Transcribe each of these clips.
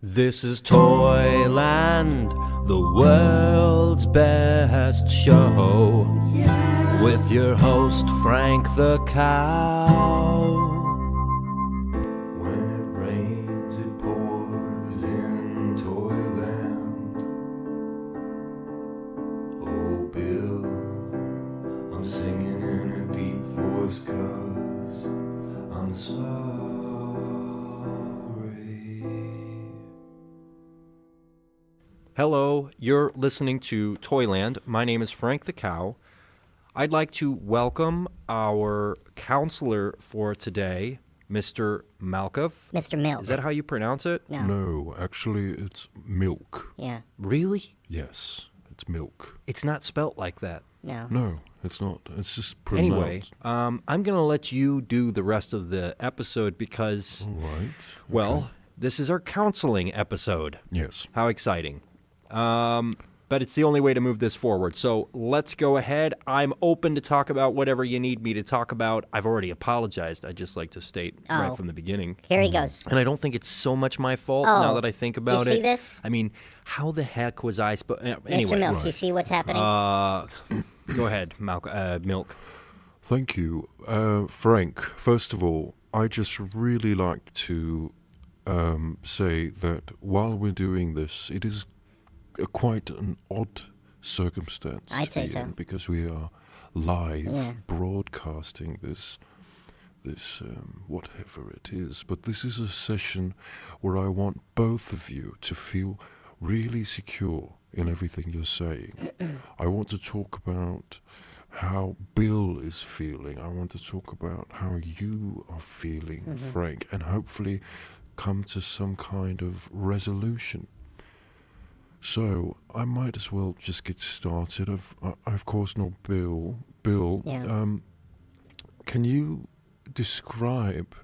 This is Toyland, the world's best show, with your host Frank the Cow. When it rains, it pours in Toyland. Oh, Bill, I'm singing in a deep voice 'cause I'm sorry. Hello, you're listening to Toyland. My name is Frank the Cow. I'd like to welcome our counselor for today, Mr. Malkov. Mr. Milk. Is that how you pronounce it? No, actually, it's milk. Yeah. Really? Yes, it's milk. It's not spelt like that. No. No, it's not. It's just pronounced. Anyway, I'm going to let you do the rest of the episode because, All right. well, this is our counseling episode. Yes. How exciting. But it's the only way to move this forward. So let's go ahead. I'm open to talk about whatever you need me to talk about. I've already apologized. I'd just like to state right from the beginning. Here he goes. And I don't think it's so much my fault now that I think about you see it. this? I mean, how the heck was I supposed... Mr. Anyway. Milk, you see what's happening? Go ahead, Milk. Thank you. Frank, first of all, I just really like to say that while we're doing this, it is quite an odd circumstance I'd to say be so. in because we are live Yeah. broadcasting this whatever it is. But this is a session where I want both of you to feel really secure in everything you're saying. I want to talk about how Bill is feeling. I want to talk about how you are feeling, Frank, and hopefully come to some kind of resolution. So I might as well just get started. I of course know Bill. Bill, Yeah. can you describe?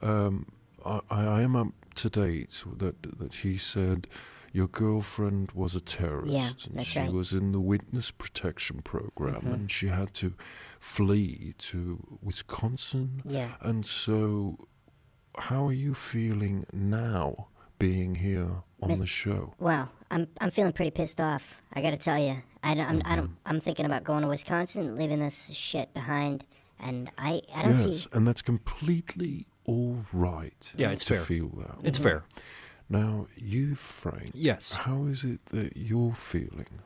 I am up to date that he said your girlfriend was a terrorist. Yeah, and that's she right. was in the witness protection program, and she had to flee to Wisconsin. Yeah. And so, how are you feeling now, being here on the show? Well, I'm feeling pretty pissed off. I got to tell you, I'm thinking about going to Wisconsin, leaving this shit behind, and I don't Yes, see. and that's completely all right. Yeah, it's to fair. feel that. It's fair. Now, you, Frank. Yes. How is it that you're feeling?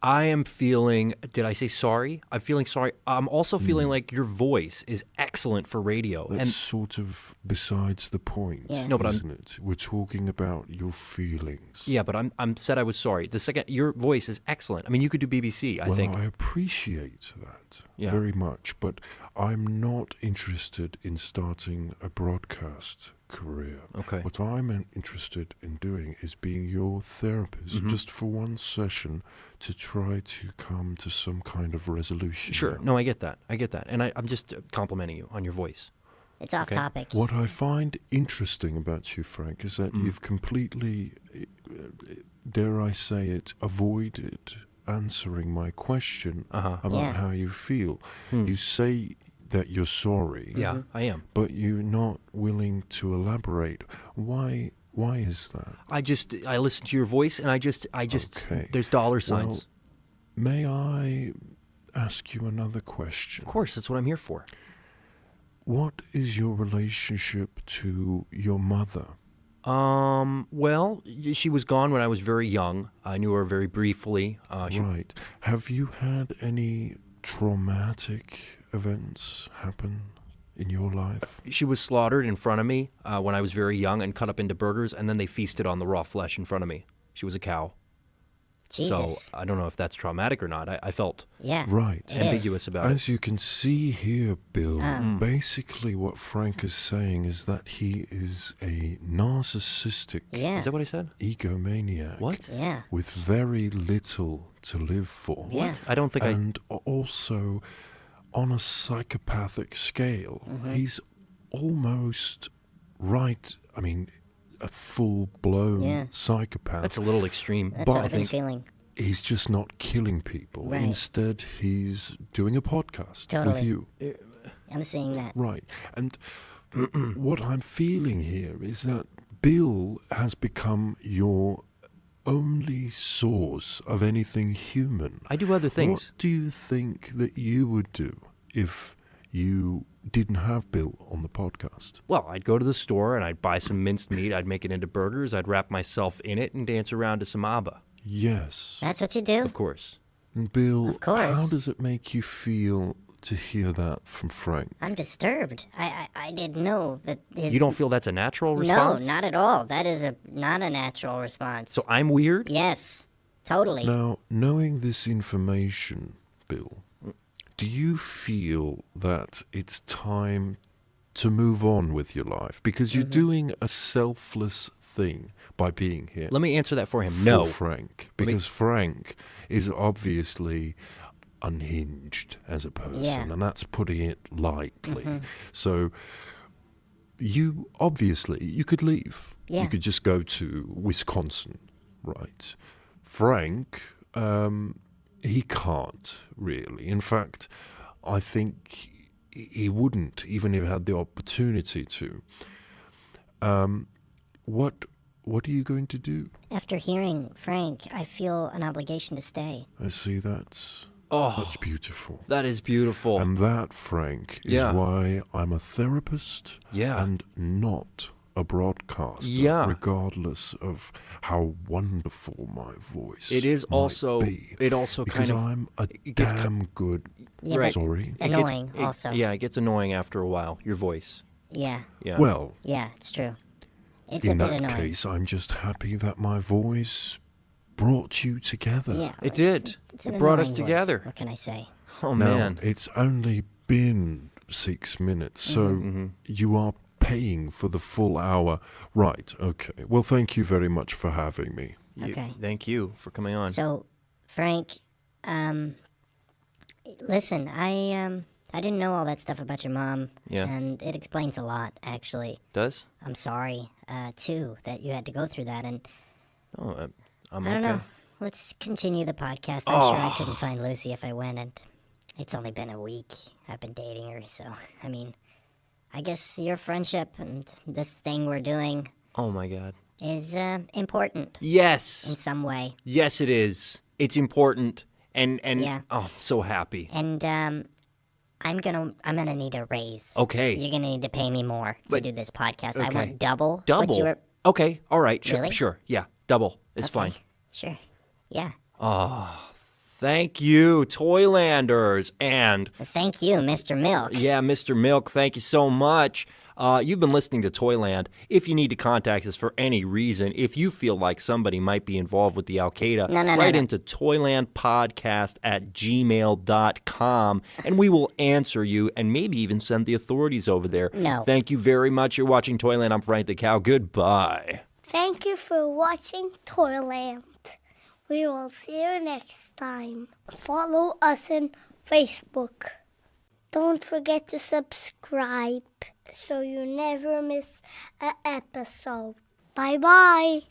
I am feeling, did I say sorry? I'm feeling sorry. I'm also feeling like your voice is excellent for radio. That's sort of besides the point, Yeah. No, but isn't it? We're talking about your feelings. Yeah, but I'm said I was sorry. The second, your voice is excellent. I mean, you could do BBC, I Well, think. I appreciate that Yeah. very much, but I'm not interested in starting a broadcast career. Okay. What I'm interested in doing is being your therapist, just for one session, to try to come to some kind of resolution. Sure. No, I get that. And I'm just complimenting you on your voice. It's off Okay. topic. What I find interesting about you, Frank, is that you've completely, dare I say it, avoided answering my question about Yeah. how you feel. You say that you're sorry, Yeah, I am. but you're not willing to elaborate. Why is that? I listen to your voice and I just Okay. there's dollar signs. Well, may I ask you another question? Of course, that's what I'm here for. What is your relationship to your mother? Well, she was gone when I was very young. I knew her very briefly. Right. Have you had any traumatic events happen in your life? She was slaughtered in front of me when I was very young and cut up into burgers, and then they feasted on the raw flesh in front of me. She was a cow. Jesus. So I don't know if that's traumatic or not. I felt Yeah. Right. It ambiguous about it. As you can see here, Bill, basically what Frank is saying is that he is a narcissistic Yeah. Is that what I said? egomaniac. What? Yeah. With very little to live for. Yeah. What? I don't think And also, on a psychopathic scale, he's almost right. I mean, a full-blown Yeah. psychopath. that's a little extreme. That's But what I I've been think- feeling. He's just not killing people. Right. Instead, he's doing a podcast with Totally. you. I'm seeing that. Right. And what I'm feeling here is that Bill has become your only source of anything human. I do other things. What do you think that you would do if you didn't have Bill on the podcast? Well, I'd go to the store and I'd buy some minced meat. I'd make it into burgers. I'd wrap myself in it and dance around to some ABBA. Yes. That's what you do? Of course. And Bill, Of course. how does it make you feel to hear that from Frank? I'm disturbed. I didn't know that his... You don't feel that's a natural response? No, not at all. That is not a natural response. So I'm weird? Yes, totally. Now, knowing this information, Bill, do you feel that it's time to move on with your life? Because you're doing a selfless thing by being here. Let me answer that for him. For No. Frank. Because Frank is obviously unhinged as a person, Yeah. and that's putting it lightly. So you could leave. Yeah. You could just go to Wisconsin, right? Frank, he can't really. In fact, I think he wouldn't, even if he had the opportunity to. What are you going to do? After hearing Frank, I feel an obligation to stay. I see that's beautiful. That is beautiful. And that, Frank, is Yeah. why I'm a therapist Yeah. and not a broadcaster, Yeah. regardless of how wonderful my voice It is might also, be. it also Because kind of, I'm a gets damn good... Yeah, Right. Sorry. it gets- Annoying, it- also. Yeah, it gets annoying after a while, your voice. Yeah, Yeah. Well, yeah, it's true. It's in a bit that annoying. case, I'm just happy that my voice brought you together. Yeah, It it's- did. it's an It brought us annoying voice. together. What can I say? Oh, Now, man. it's only been 6 minutes, so you are paying for the full hour. Right, okay. Well, thank you very much for having me. Okay. Thank you for coming on. So, Frank, listen, I didn't know all that stuff about your mom. Yeah. And it explains a lot, actually. Does? I'm sorry, too, that you had to go through that. And Oh, I'm I don't okay. know. Let's continue the podcast. I'm sure I couldn't find Lucy if I went, and it's only been a week. I've been dating her, so, I mean, I guess your friendship and this thing we're doing Oh, my God. is important in Yes. some way. Yes, it is. It's important. And Yeah. oh, I'm so happy. And I'm gonna need a raise. Okay. You're gonna need to pay me more to But- do this podcast. I okay. want double. What Double? you were, Okay. All right. Sure. Really? Sure. Yeah. Double. It's fine. Sure. Yeah. Thank you, Toylanders. And Thank you, Mr. Milk. yeah, Mr. Milk, thank you so much. You've been listening to Toyland. If you need to contact us for any reason, if you feel like somebody might be involved with the Al-Qaeda, No, write no. into toylandpodcast@gmail.com, and we will answer you and maybe even send the authorities over there. No. Thank you very much. You're watching Toyland. I'm Frank the Cow. Goodbye. Thank you for watching Toyland. We will see you next time. Follow us on Facebook. Don't forget to subscribe so you never miss an episode. Bye-bye.